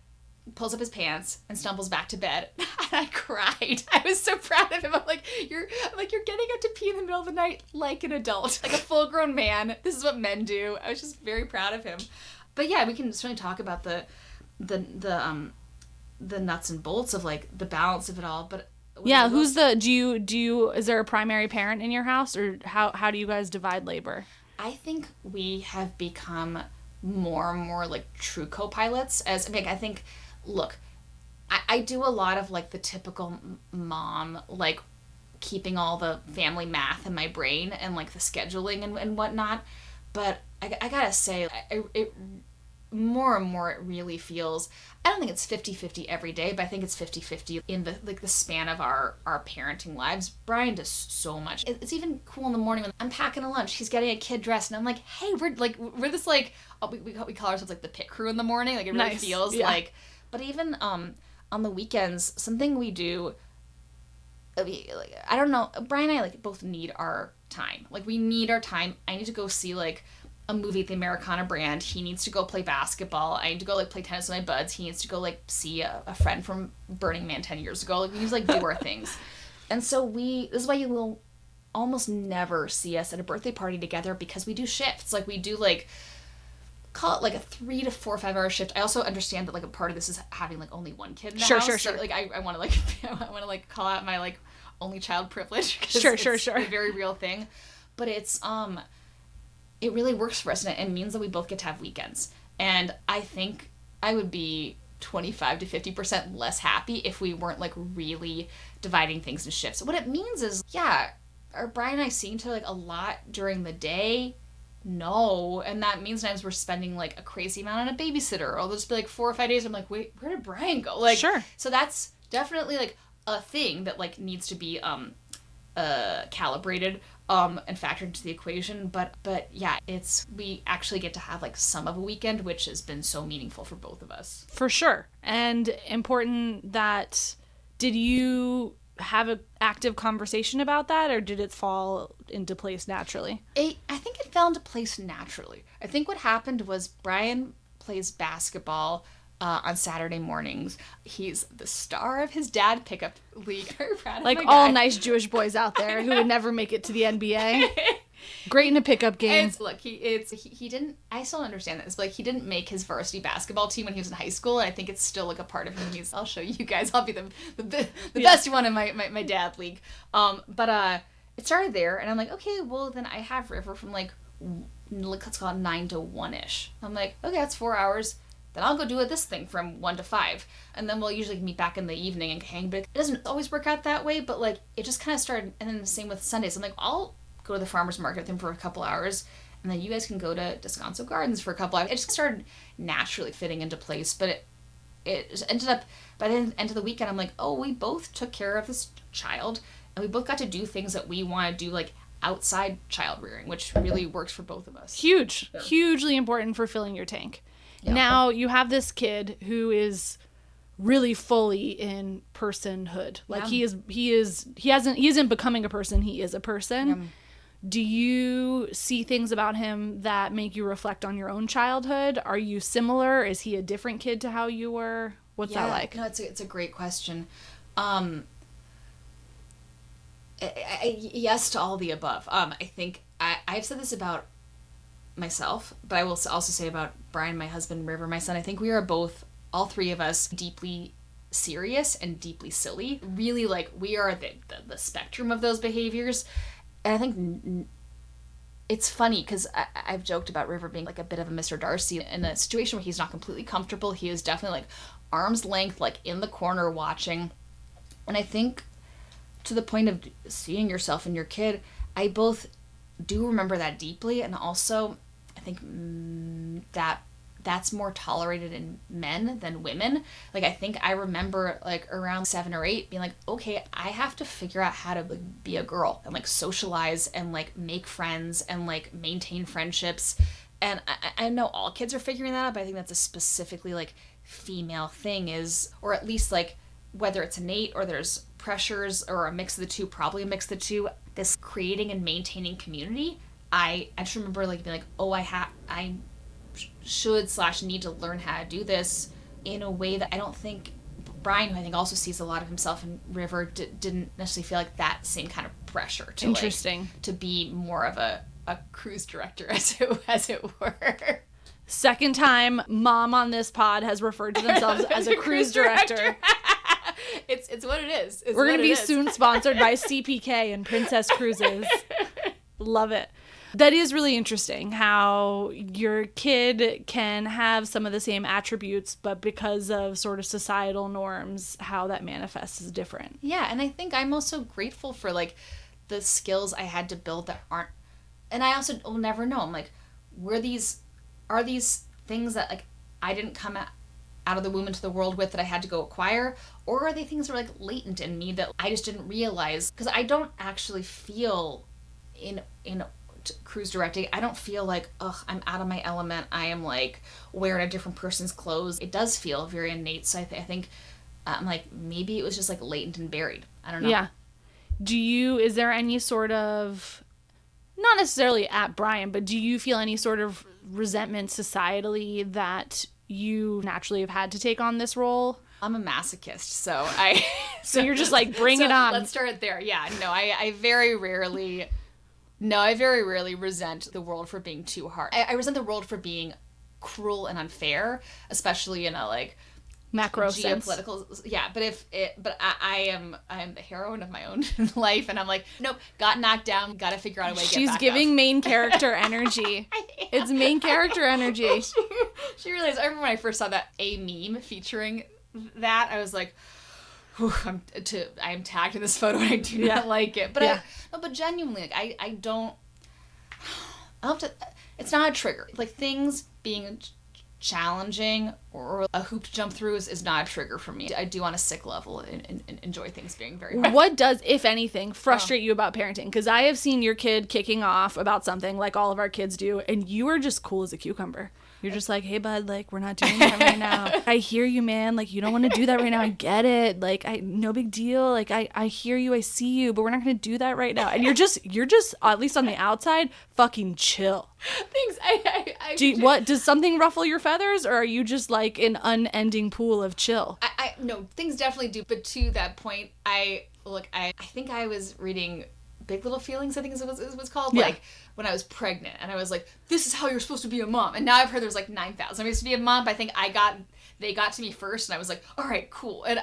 Pulls up his pants and stumbles back to bed. And I cried. I was so proud of him. I'm like, you're getting up to pee in the middle of the night like an adult, like a full-grown man. This is what men do. I was just very proud of him. But yeah, we can certainly talk about the nuts and bolts of like the balance of it all. But yeah, is there a primary parent in your house, or how do you guys divide labor? I think we have become more and more like true co-pilots. I think, look, I do a lot of like the typical mom, like keeping all the family math in my brain and like the scheduling and whatnot. But I gotta say, it more and more it really feels, I don't think it's 50-50 every day, but I think it's 50-50 in the span of our parenting lives. Brian does so much. It's even cool in the morning when I'm packing a lunch, he's getting a kid dressed, and I'm like, hey, we're this like, we call ourselves like the pit crew in the morning. Like it really feels like, but even on the weekends, something we do, I don't know, Brian and I like both need our time. Like we need our time. I need to go see like a movie at the Americana brand. He needs to go play basketball. I need to go like play tennis with my buds. He needs to go like see a friend from Burning Man 10 years ago. Like we just like do our things. And so this is why you will almost never see us at a birthday party together, because we do shifts. Like we do like, call it like a 3 to 4 or 5 hour shift. I also understand that like a part of this is having like only one kid in the house. Sure. Like I want to call out my like only child privilege. Sure. It's a very real thing. But it's it really works for us, and it means that we both get to have weekends. And I think I would be 25 to 50% less happy if we weren't like really dividing things in shifts. What it means is, are Brian and I seeing to like a lot during the day? No. And that means sometimes we're spending like a crazy amount on a babysitter, or there'll just be like 4 or 5 days I'm like, wait, where did Brian go? Like, sure. So that's definitely like a thing that like needs to be calibrated and factored into the equation. But yeah, we actually get to have like some of a weekend, which has been so meaningful for both of us. For sure. And important that, did you have an active conversation about that, or did it fall into place naturally? I think it fell into place naturally. I think what happened was Brian plays basketball on Saturday mornings. He's the star of his dad pickup league. Very proud of like my all guy. Nice Jewish boys out there who would never make it to the NBA. Great in a pickup game. Look, he didn't. I still don't understand this, but like he didn't make his varsity basketball team when he was in high school, and I think it's still like a part of him. I'll show you guys. I'll be the best one in my dad league. But it started there, and I'm like, okay, well then I have River from like let's call it 9 to 1-ish. I'm like, okay, that's 4 hours. Then I'll go do this thing from 1 to 5. And then we'll usually meet back in the evening and hang. But it doesn't always work out that way. But, like, it just kind of started. And then the same with Sundays. I'm like, I'll go to the farmer's market with him for a couple hours. And then you guys can go to Descanso Gardens for a couple hours. It just started naturally fitting into place. But it just ended up, by the end of the weekend, I'm like, oh, we both took care of this child. And we both got to do things that we want to do, like, outside child rearing, which really works for both of us. Huge. Yeah. Hugely important for filling your tank. Yeah. Now you have this kid who is really fully in personhood. Like he isn't becoming a person, he is a person. Yeah. Do you see things about him that make you reflect on your own childhood? Are you similar? Is he a different kid to how you were? What's that like? No, it's a great question. Yes to all the above. I think I've said this about myself, but I will also say about Brian, my husband, River, my son. I think we are both, all three of us, deeply serious and deeply silly. Really, like, we are the spectrum of those behaviors. And I think it's funny because I've joked about River being like a bit of a Mr. Darcy in a situation where he's not completely comfortable. He is definitely like arm's length, like in the corner watching. And I think to the point of seeing yourself in your kid, I both do remember that deeply, and also I think that's more tolerated in men than women. Like, I think I remember, like, around 7 or 8 being like, okay, I have to figure out how to, like, be a girl and, like, socialize and, like, make friends and, like, maintain friendships. And I know all kids are figuring that out, but I think that's a specifically, like, female thing is, or at least, like, whether it's innate or there's pressures or a mix of the two, probably a mix of the two, this creating and maintaining community, I just remember, like, being like, oh, I should/need to learn how to do this in a way that I don't think Brian, who I think also sees a lot of himself in River, didn't necessarily feel like that same kind of pressure to Interesting. Like, to be more of a cruise director, as it were. Second time mom on this pod has referred to themselves as a cruise director. It's what it is. We're going to be soon sponsored by CPK and Princess Cruises. Love it. That is really interesting how your kid can have some of the same attributes, but because of sort of societal norms, how that manifests is different. Yeah, and I think I'm also grateful for, like, the skills I had to build that aren't, and I also will never know. I'm like, are these things that, like, I didn't come out of the womb into the world with that I had to go acquire, or are they things that were, like, latent in me that I just didn't realize? Because I don't actually feel in cruise directing, I don't feel like, I'm out of my element. I am, like, wearing a different person's clothes. It does feel very innate. So I think I'm like, maybe it was just, like, latent and buried. I don't know. Yeah. Is there any sort of, not necessarily at Brian, but do you feel any sort of resentment societally that you naturally have had to take on this role? I'm a masochist, so so you're just like, bring it on. Let's start there. Yeah, no, I very rarely resent the world for being too hard. I resent the world for being cruel and unfair, especially in a, like, macro geopolitical sense. Yeah, but I am the heroine of my own life, and I'm like, nope, got knocked down, gotta figure out a way to get back She's giving up. Main character energy. It's main character energy. She really is. I remember when I first saw that a meme featuring that, I was like, I am tagged in this photo and I do not like it. But but genuinely, like, I don't have to, it's not a trigger. Like, things being challenging or a hoop to jump through is not a trigger for me. I do on a sick level and enjoy things being very hard. What does, if anything, frustrate you about parenting? Because I have seen your kid kicking off about something like all of our kids do, and you are just cool as a cucumber. You're just like, hey, bud, like, we're not doing that right now. I hear you, man. Like, you don't want to do that right now. I get it. Like, no big deal. Like, I hear you. I see you, but we're not going to do that right now. And you're just, at least on the outside, fucking chill. Thanks. Does something ruffle your feathers, or are you just like an unending pool of chill? No, things definitely do. But to that point, I think I was reading Big Little Feelings, I think is what it was called. Yeah. Like, when I was pregnant, and I was like, this is how you're supposed to be a mom. And now I've heard there's like 9,000 ways to be a mom, but I think they got to me first, and I was like, all right, cool. And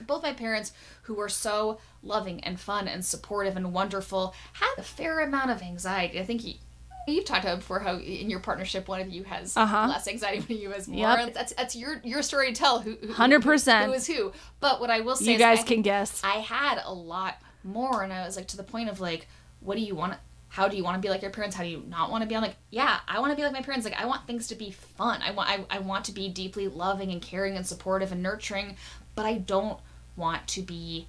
both my parents, who were so loving and fun and supportive and wonderful, had a fair amount of anxiety. I think you've talked about before how in your partnership one of you has less anxiety, one of you has more. Yep. That's your story to tell. 100%. Who is who? But what I will say, you guys can guess. I had a lot more, and I was like, to the point of like, what do you want? How do you want to be like your parents? How do you not want to be? I'm like, yeah, I want to be like my parents. Like, I want things to be fun. I want to be deeply loving and caring and supportive and nurturing, but I don't want to be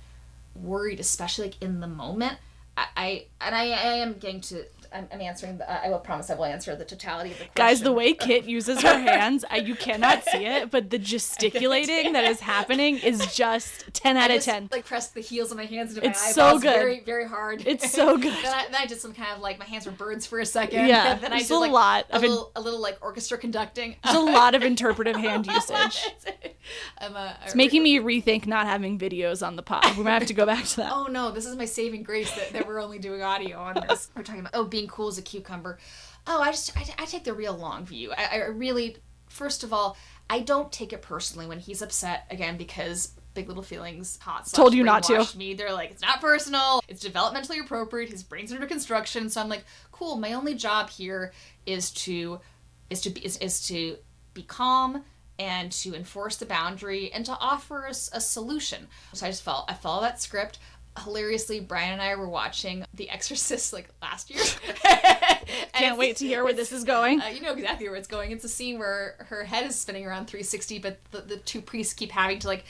worried, especially like in the moment. I am getting to. I'm answering. I will promise I will answer the totality of the question. Guys, the way Kit uses her hands, you cannot see it, but the gesticulating that is happening is just 10 out of 10. Like, press the heels of my hands into my eyeballs. It's so good. Very, very hard. It's so good. then I did some kind of like, my hands were birds for a second. Yeah. And then I did like a little like orchestra conducting. There's a lot of interpretive hand usage. It's making me rethink not having videos on the pod. We're going to have to go back to that. Oh no, this is my saving grace that we're only doing audio on this. We're talking about, being cool as a cucumber. I take the real long view. I really, first of all, I don't take it personally when he's upset, again, because Big Little Feelings told you not to. Me. They're like, it's not personal, it's developmentally appropriate, his brain's under construction. So I'm like, cool, my only job here is to be calm and to enforce the boundary and to offer a solution. So I follow that script. Hilariously, Brian and I were watching The Exorcist like last year. Can't wait to hear where this is going. You know exactly where it's going. It's a scene where her head is spinning around 360, but the two priests keep having to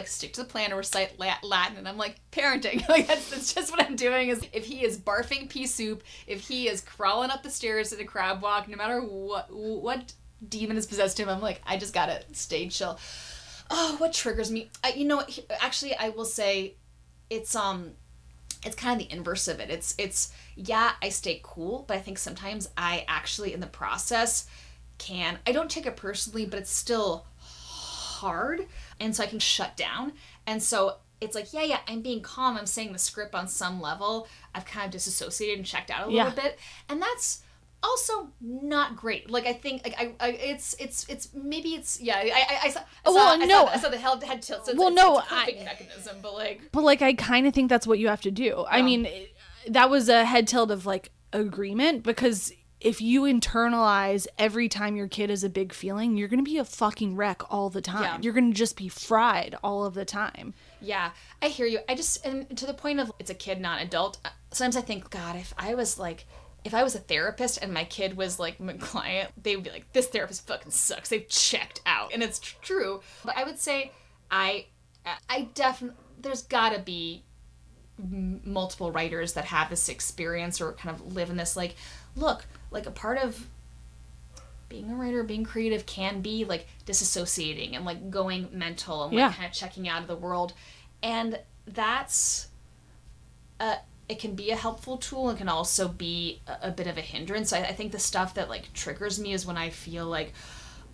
stick to the plan or recite Latin, and I'm like, parenting. Like, that's just what I'm doing. Is if he is barfing pea soup, if he is crawling up the stairs in a crab walk, no matter what demon has possessed him, I'm like, I just gotta stay chill. Oh, what triggers me? Actually, I will say, it's kind of the inverse of it. It's yeah, I stay cool, but I think sometimes I actually in the process I don't take it personally, but it's still hard, and so I can shut down. And so it's like, yeah, I'm being calm, I'm saying the script on some level. I've kind of disassociated and checked out a little bit, and that's also not great. Like, I think like it's maybe it's I saw the head tilt. So it's a coping mechanism, but I kind of think that's what you have to do. Yeah. I mean, that was a head tilt of like agreement, because if you internalize every time your kid is a big feeling, you're gonna be a fucking wreck all the time. Yeah. You're gonna just be fried all of the time. Yeah, I hear you. And to the point of it's a kid, not adult. Sometimes I think, God, if I was a therapist and my kid was like my client, they would be like, this therapist fucking sucks. They've checked out. And it's true. But I would say I definitely, there's gotta be multiple writers that have this experience or kind of live in this, like, look, like a part of being a writer, being creative can be like disassociating and like going mental and like kind of checking out of the world. And that's, it can be a helpful tool and can also be a bit of a hindrance. I think the stuff that like triggers me is when I feel like,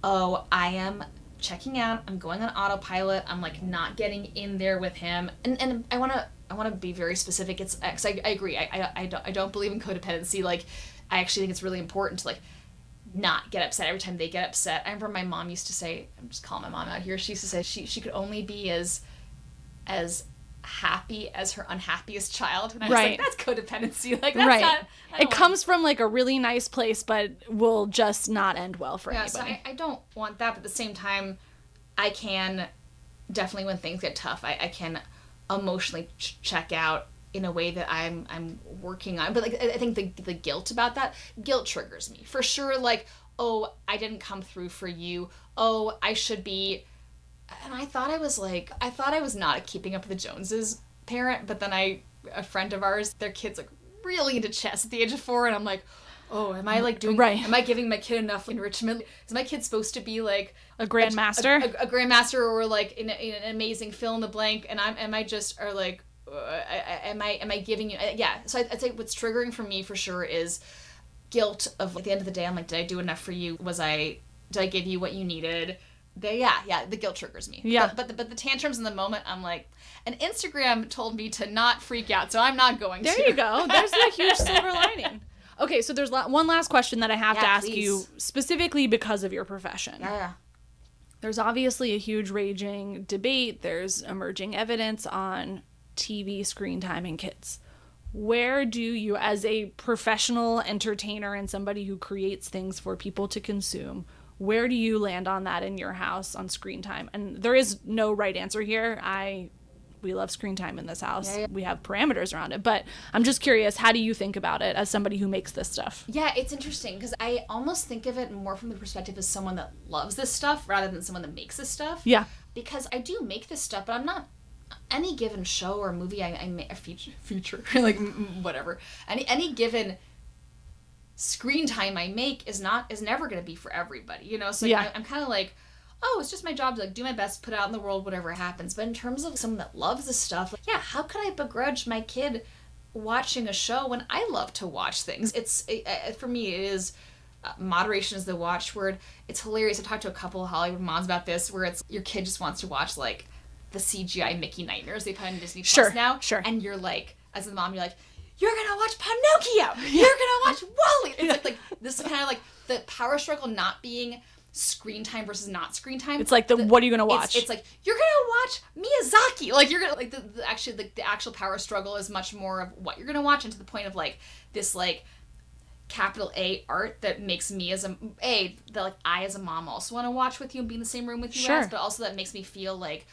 oh, I am checking out, I'm going on autopilot, I'm like not getting in there with him. And I want to be very specific. It's, cause I agree. I don't believe in codependency. Like, I actually think it's really important to like not get upset every time they get upset. I remember my mom used to say, I'm just calling my mom out here. She used to say she could only be as happy as her unhappiest child. And I was like, that's codependency. Like, that's not... It comes from like a really nice place, but will just not end well for anybody. So I don't want that, but at the same time, I can definitely, when things get tough, I can emotionally check out in a way that I'm working on. But like, I think the guilt about that, guilt triggers me. For sure, like, oh, I didn't come through for you. Oh, I should be... And I thought I was not a Keeping Up with the Joneses parent, but then a friend of ours, their kid's like really into chess at the age of 4, and I'm like, oh, am I like doing, am I giving my kid enough enrichment? Is my kid supposed to be like a grandmaster? A grandmaster, or like in an amazing fill in the blank, and am I just, or like, am I giving you, yeah. So I'd say what's triggering for me for sure is guilt of, at the end of the day, I'm like, did I do enough for you? Did I give you what you needed? The guilt triggers me. Yeah. But the tantrums in the moment, I'm like, and Instagram told me to not freak out, so I'm not going to. There you go. There's a huge silver lining. Okay, so there's one last question that I have to ask you, specifically because of your profession. Yeah. There's obviously a huge raging debate. There's emerging evidence on TV screen time in kids. Where do you, as a professional entertainer and somebody who creates things for people to consume, where do you land on that in your house on screen time? And there is no right answer here. We love screen time in this house. Yeah. We have parameters around it. But I'm just curious, how do you think about it as somebody who makes this stuff? Yeah, it's interesting because I almost think of it more from the perspective as someone that loves this stuff rather than someone that makes this stuff. Yeah. Because I do make this stuff, but I'm not, any given show or movie I make, a feature like whatever, any given screen time I make is never going to be for everybody, you know? So yeah. I'm kind of like, oh, it's just my job to like do my best, put out in the world, whatever happens. But in terms of someone that loves this stuff, like, yeah, how could I begrudge my kid watching a show when I love to watch things? For me, it is, moderation is the watchword. It's hilarious. I've talked to a couple of Hollywood moms about this, where it's your kid just wants to watch like the CGI Mickey Nightmares they put on Disney Plus now. Sure. And you're like, as a mom, you're like, you're gonna watch Pinocchio. You're gonna watch Wall-E. It's like this kind of like the power struggle not being screen time versus not screen time. It's like what are you gonna watch? It's like you're gonna watch Miyazaki. Like you're gonna like the actual power struggle is much more of what you're gonna watch, and to the point of like this like capital A art that makes me as I as a mom also want to watch with you and be in the same room with you sure. but also that makes me feel like,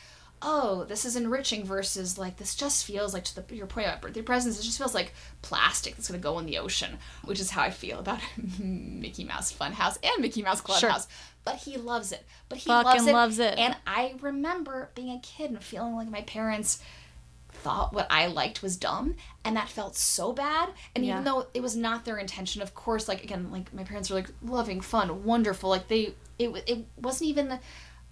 oh, this is enriching versus like this just feels like, to your point about birthday presents, it just feels like plastic that's going to go in the ocean, which is how I feel about Mickey Mouse Funhouse and Mickey Mouse Clubhouse. Sure. But he loves it. Loves it. And I remember being a kid and feeling like my parents thought what I liked was dumb, and that felt so bad. And even though it was not their intention, of course, like again, like my parents were like loving, fun, wonderful. Like it wasn't even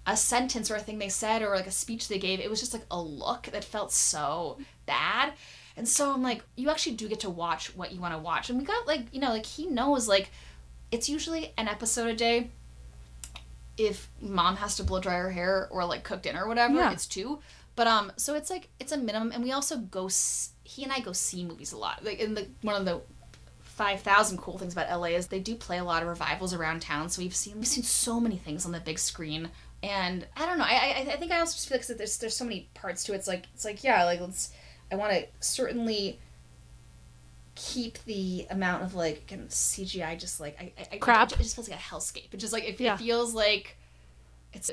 a sentence or a thing they said or like a speech they gave. It was just like a look that felt so bad. And so I'm like, you actually do get to watch what you want to watch. And we got like, you know, like he knows like it's usually an episode a day. If mom has to blow dry her hair or like cook dinner or whatever, it's 2. But so it's like it's a minimum. And we also he and I go see movies a lot. Like one of the 5,000 cool things about LA is they do play a lot of revivals around town. So we've seen so many things on the big screen. And I don't know. I think I also just feel like there's so many parts to it. It's like yeah, like I want to certainly keep the amount of like CGI just like crap. It just feels like a hellscape. It just like it feels like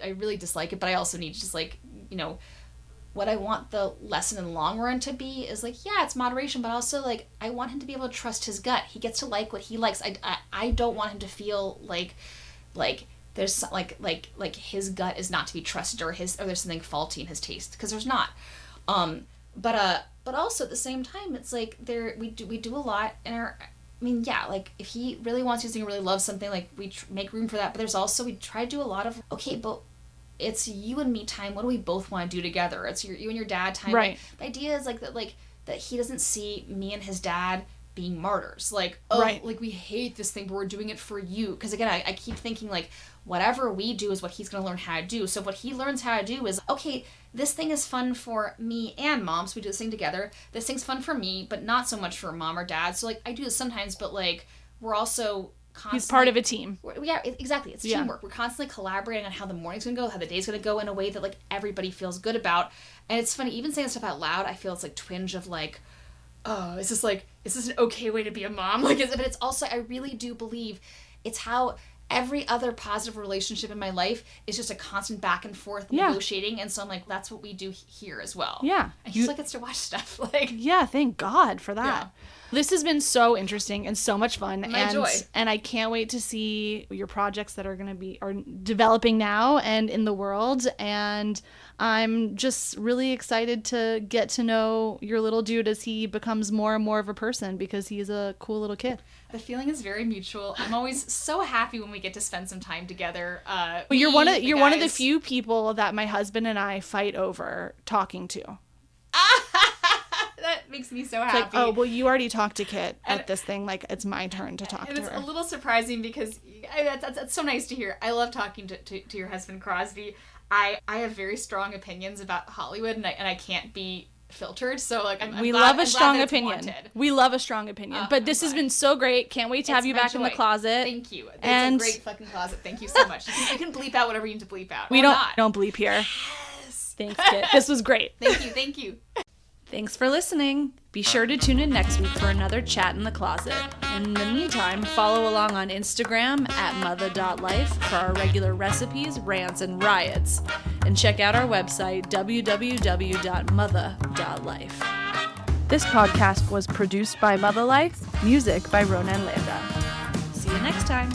I really dislike it, but I also need to just like, you know, what I want the lesson in the long run to be is like, yeah, it's moderation, but also like I want him to be able to trust his gut. He gets to like what he likes. I don't want him to feel like there's like his gut is not to be trusted or there's something faulty in his taste, because there's not. But also at the same time, it's like we do a lot in our. I mean, yeah, like if he really wants something, really loves something, like we make room for that. But there's also we try to do a lot of but it's you and me time. What do we both want to do together? It's you and your dad time. Right. Like, the idea is that he doesn't see me and his dad being martyrs. Like, oh, right. Like we hate this thing, but we're doing it for you. Because again, I keep thinking like whatever we do is what he's going to learn how to do. So what he learns how to do is, okay, this thing is fun for me and mom, so we do this thing together. This thing's fun for me, but not so much for mom or dad. So like I do this sometimes, but like we're also constantly... He's part of a team. Yeah, exactly. It's teamwork. We're constantly collaborating on how the morning's going to go, how the day's going to go in a way that like everybody feels good about. And it's funny, even saying stuff out loud, I feel it's like twinge of like, oh, is this an okay way to be a mom? Like, but it's also, I really do believe it's how every other positive relationship in my life is just a constant back and forth negotiating. And so I'm like, that's what we do here as well. Yeah. And he just like gets to watch stuff. Like, yeah, thank God for that. This has been so interesting and so much fun. My joy. And I can't wait to see your projects that are developing now and in the world. And I'm just really excited to get to know your little dude as he becomes more and more of a person, because he's a cool little kid. The feeling is very mutual. I'm always so happy when we get to spend some time together. You're one of the few people that my husband and I fight over talking to. That makes me so happy. It's like, oh, well, you already talked to Kit at this thing. Like, it's my turn to talk to her. It's a little surprising because that's so nice to hear. I love talking to your husband, Crosby. I have very strong opinions about Hollywood, and I can't be filtered. So, like, we love a strong opinion. We love a strong opinion. But this has been so great. Can't wait to have you back in the closet. Thank you. It's a great fucking closet. Thank you so much. You can bleep out whatever you need to bleep out. We don't bleep here. Yes. Thanks, Kit. This was great. Thank you. Thanks for listening. Be sure to tune in next week for another chat in the closet. In the meantime, follow along on Instagram at mutha.life for our regular recipes, rants, and riots. And check out our website, www.mutha.life. This podcast was produced by Mutha Life, music by Ronan Landa. See you next time.